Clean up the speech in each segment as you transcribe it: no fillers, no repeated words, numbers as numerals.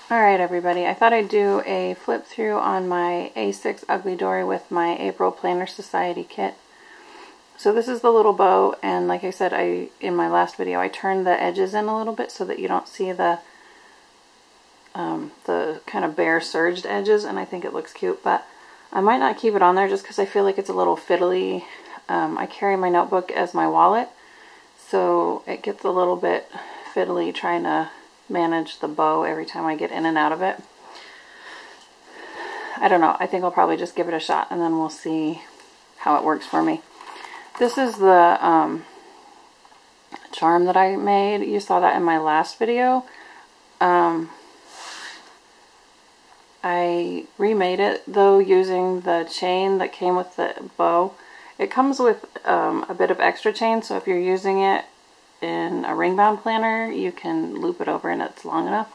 Alright everybody, I thought I'd do a flip through on my A6 Ugly Dory with my April Planner Society kit. So this is the little bow, and like I said in my last video, I turned the edges in a little bit so that you don't see the kind of bare serged edges, and I think it looks cute, but I might not keep it on there just because I feel like it's a little fiddly. I carry my notebook as my wallet, so it gets a little bit fiddly trying to manage the bow every time I get in and out of it. I don't know. I think I'll probably just give it a shot and then we'll see how it works for me. This is the charm that I made. You saw that in my last video. I remade it though using the chain that came with the bow. It comes with a bit of extra chain, so if you're using it in a ring bound planner, you can loop it over and it's long enough.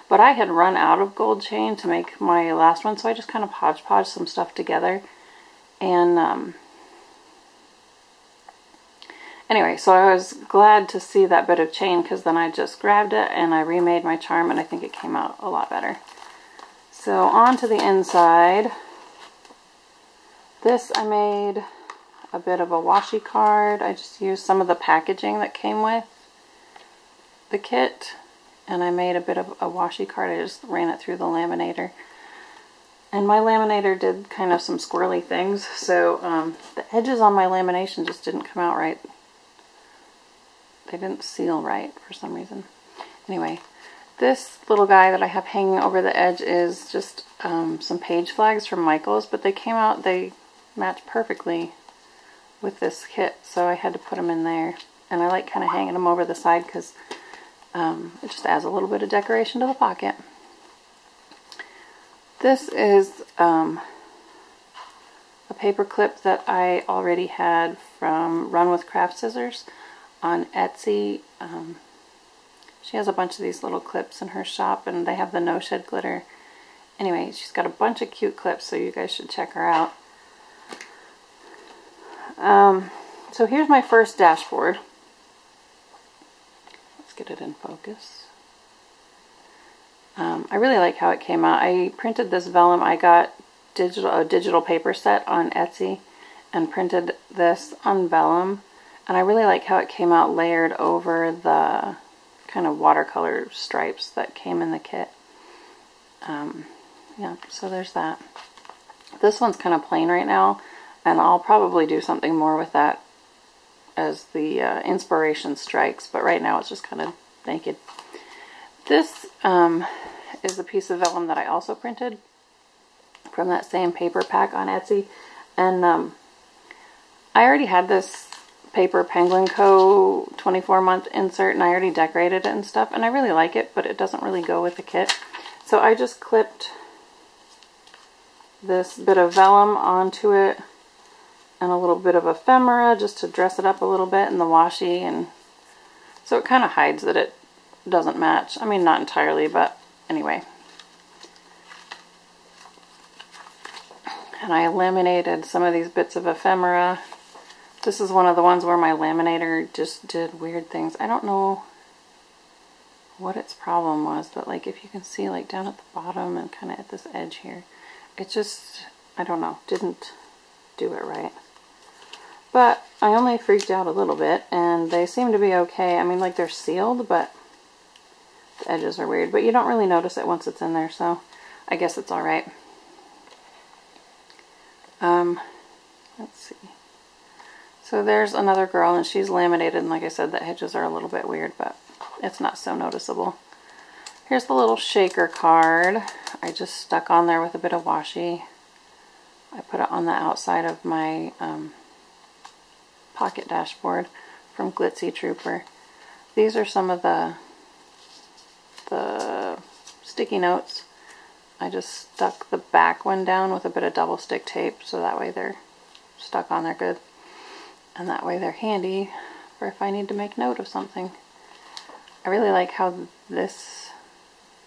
But I had run out of gold chain to make my last one, so I just kind of hodgepodge some stuff together. And anyway, so I was glad to see that bit of chain, because then I just grabbed it and I remade my charm, and I think it came out a lot better. So on to the inside. This I made a bit of a washi card. I just used some of the packaging that came with the kit, and I made a bit of a washi card. I just ran it through the laminator, and my laminator did kind of some squirrely things, so the edges on my lamination just didn't come out right. They didn't seal right for some reason. Anyway, this little guy that I have hanging over the edge is just some page flags from Michaels, but they came out, they match perfectly with this kit, so I had to put them in there. And I like kind of hanging them over the side because it just adds a little bit of decoration to the pocket. This is a paper clip that I already had from Run with Craft Scissors on Etsy. She has a bunch of these little clips in her shop, and they have the no shed glitter. Anyway, she's got a bunch of cute clips, so you guys should check her out. So here's my first dashboard. Let's get it in focus. I really like how it came out. I printed this vellum. I got a digital paper set on Etsy and printed this on vellum, and I really like how it came out layered over the kind of watercolor stripes that came in the kit. Yeah, so there's that. This one's kind of plain right now, and I'll probably do something more with that as the inspiration strikes, but right now it's just kind of naked. This is a piece of vellum that I also printed from that same paper pack on Etsy, and I already had this paper Penguin Co. 24-month insert, and I already decorated it and stuff, and I really like it, but it doesn't really go with the kit. So I just clipped this bit of vellum onto it and a little bit of ephemera just to dress it up a little bit in the washi, and so it kind of hides that it doesn't match. I mean, not entirely, but anyway. And I laminated some of these bits of ephemera. This is one of the ones where my laminator just did weird things. I don't know what its problem was, but like if you can see like down at the bottom and kind of at this edge here, it just, I don't know, didn't do it right. But I only freaked out a little bit, and they seem to be okay. I mean, like, they're sealed, but the edges are weird. But you don't really notice it once it's in there, so I guess it's alright. Let's see. So there's another girl, and she's laminated, and like I said, the edges are a little bit weird, but it's not so noticeable. Here's the little shaker card. I just stuck on there with a bit of washi. I put it on the outside of my pocket dashboard from Glitzy Trooper. These are some of the sticky notes. I just stuck the back one down with a bit of double stick tape, so that way they're stuck on there good. And that way they're handy for if I need to make note of something. I really like how this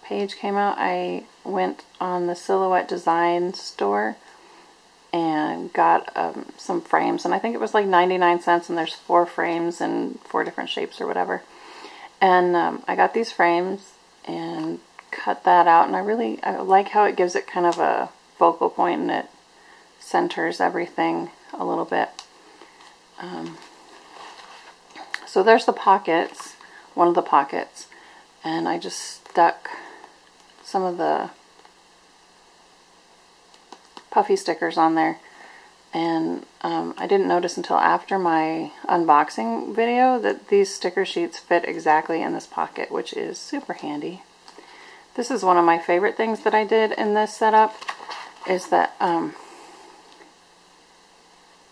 page came out. I went on the Silhouette Design store and got some frames, and I think it was like 99 cents, and there's 4 frames in 4 different shapes or whatever. And I got these frames and cut that out, and I like how it gives it kind of a focal point and it centers everything a little bit. So there's the pockets, one of the pockets, and I just stuck some of the puffy stickers on there. And I didn't notice until after my unboxing video that these sticker sheets fit exactly in this pocket, which is super handy. This is one of my favorite things that I did in this setup, is that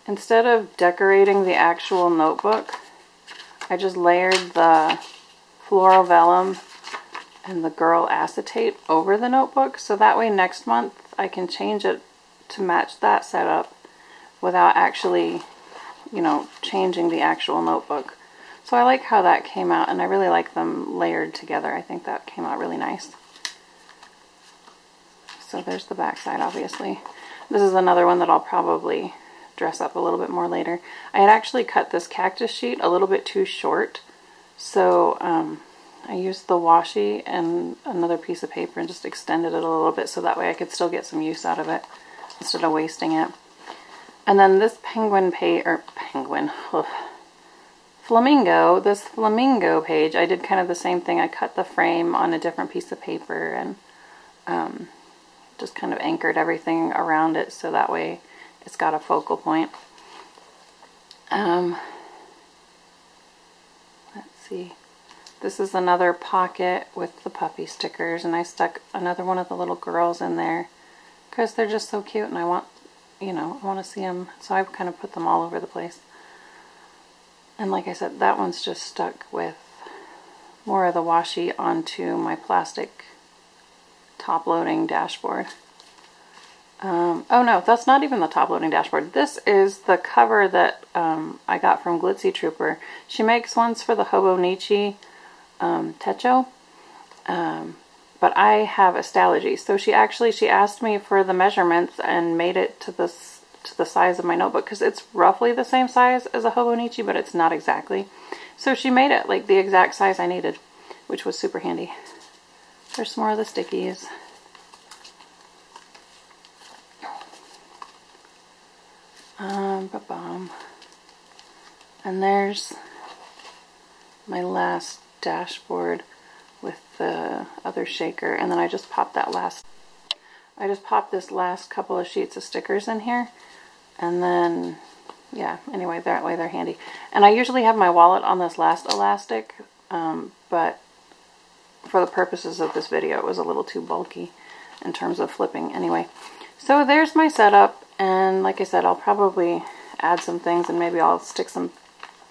instead of decorating the actual notebook, I just layered the floral vellum and the Girl acetate over the notebook, so that way next month I can change it to match that setup without actually, you know, changing the actual notebook. So I like how that came out, and I really like them layered together. I think that came out really nice. So there's the back side, obviously. This is another one that I'll probably dress up a little bit more later. I had actually cut this cactus sheet a little bit too short, so I used the washi and another piece of paper and just extended it a little bit so that way I could still get some use out of it instead of wasting it. And then this flamingo, this flamingo page, I did kind of the same thing. I cut the frame on a different piece of paper and just kind of anchored everything around it so that way it's got a focal point. Let's see. This is another pocket with the puppy stickers, and I stuck another one of the little girls in there because they're just so cute, and I want, you know, I want to see them, so I've kind of put them all over the place. And like I said, that one's just stuck with more of the washi onto my plastic top-loading dashboard. Oh no, that's not even the top-loading dashboard. This is the cover that I got from Glitzy Trooper. She makes ones for the Hobonichi Techo, but I have a Stalogy. So she asked me for the measurements and made it to the size of my notebook, because it's roughly the same size as a Hobonichi, but it's not exactly. So she made it like the exact size I needed, which was super handy. There's some more of the stickies. And there's my last dashboard with the other shaker, and then I just popped this last couple of sheets of stickers in here, and then yeah, anyway, that way they're handy. And I usually have my wallet on this last elastic, but for the purposes of this video it was a little too bulky in terms of flipping. Anyway, so there's my setup, and like I said, I'll probably add some things, and maybe I'll stick some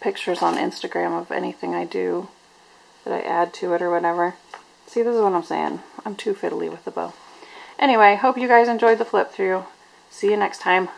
pictures on Instagram of anything I do that I add to it or whatever. See, this is what I'm saying. I'm too fiddly with the bow. Anyway, hope you guys enjoyed the flip through. See you next time.